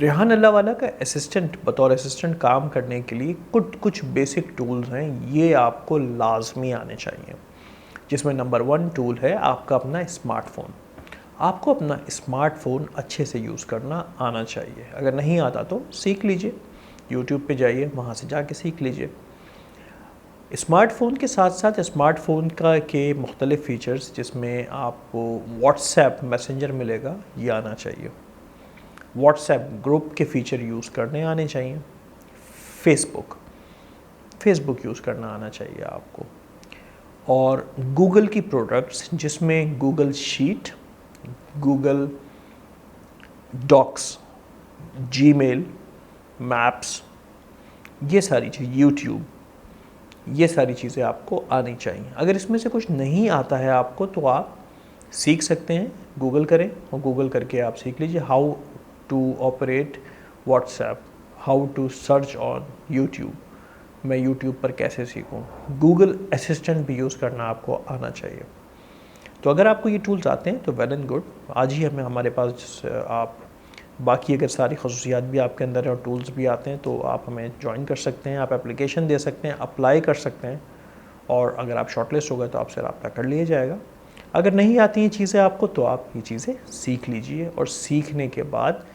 रेहान अल्लाहवाला का बतौर असिस्टेंट काम करने के लिए कुछ बेसिक टूल्स हैं, ये आपको लाजमी आने चाहिए। जिसमें नंबर 1 टूल है आपका अपना स्मार्टफ़ोन। आपको अपना स्मार्टफ़ोन अच्छे से यूज़ करना आना चाहिए। अगर नहीं आता तो सीख लीजिए, यूट्यूब पे जाइए, वहाँ से जाके सीख लीजिए। स्मार्टफ़ोन के साथ साथ स्मार्टफ़ोन के मुख्तलिफ़ फ़ीचर्स, जिसमें आपको व्हाट्सएप मैसेंजर मिलेगा, ये आना चाहिए। व्हाट्सएप ग्रुप के फ़ीचर यूज़ करने आने चाहिए। फेसबुक यूज़ करना आना चाहिए आपको। और गूगल की प्रोडक्ट्स, जिसमें Google sheet, Google docs, Gmail, maps, ये सारी चीज़, यूट्यूब, ये सारी चीज़ें आपको आनी चाहिए। अगर इसमें से कुछ नहीं आता है आपको तो आप सीख सकते हैं, गूगल करें और गूगल करके आप सीख लीजिए how to operate WhatsApp, how to search on YouTube, मैं यूट्यूब पर कैसे सीखूं। गूगल असिस्टेंट भी यूज़ करना आपको आना चाहिए। तो अगर आपको ये टूल्स आते हैं तो वेल एंड गुड, आज ही हमें हमारे पास आप बाकी अगर सारी खसूसियात भी आपके अंदर है और टूल्स भी आते हैं तो आप हमें ज्वाइन कर सकते हैं, आप एप्लीकेशन दे सकते हैं, अप्लाई कर सकते हैं, और अगर आप शॉर्टलिस्ट हो गए तो आपसे रब्ता कर लिया जाएगा। अगर नहीं आती हैं चीज़ें आपको तो आप ये चीज़ें सीख लीजिए और सीखने के बाद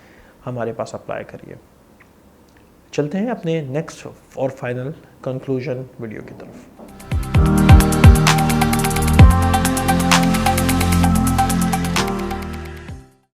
हमारे पास अप्लाई करिए। चलते हैं अपने नेक्स्ट और फाइनल कंक्लूजन वीडियो की तरफ।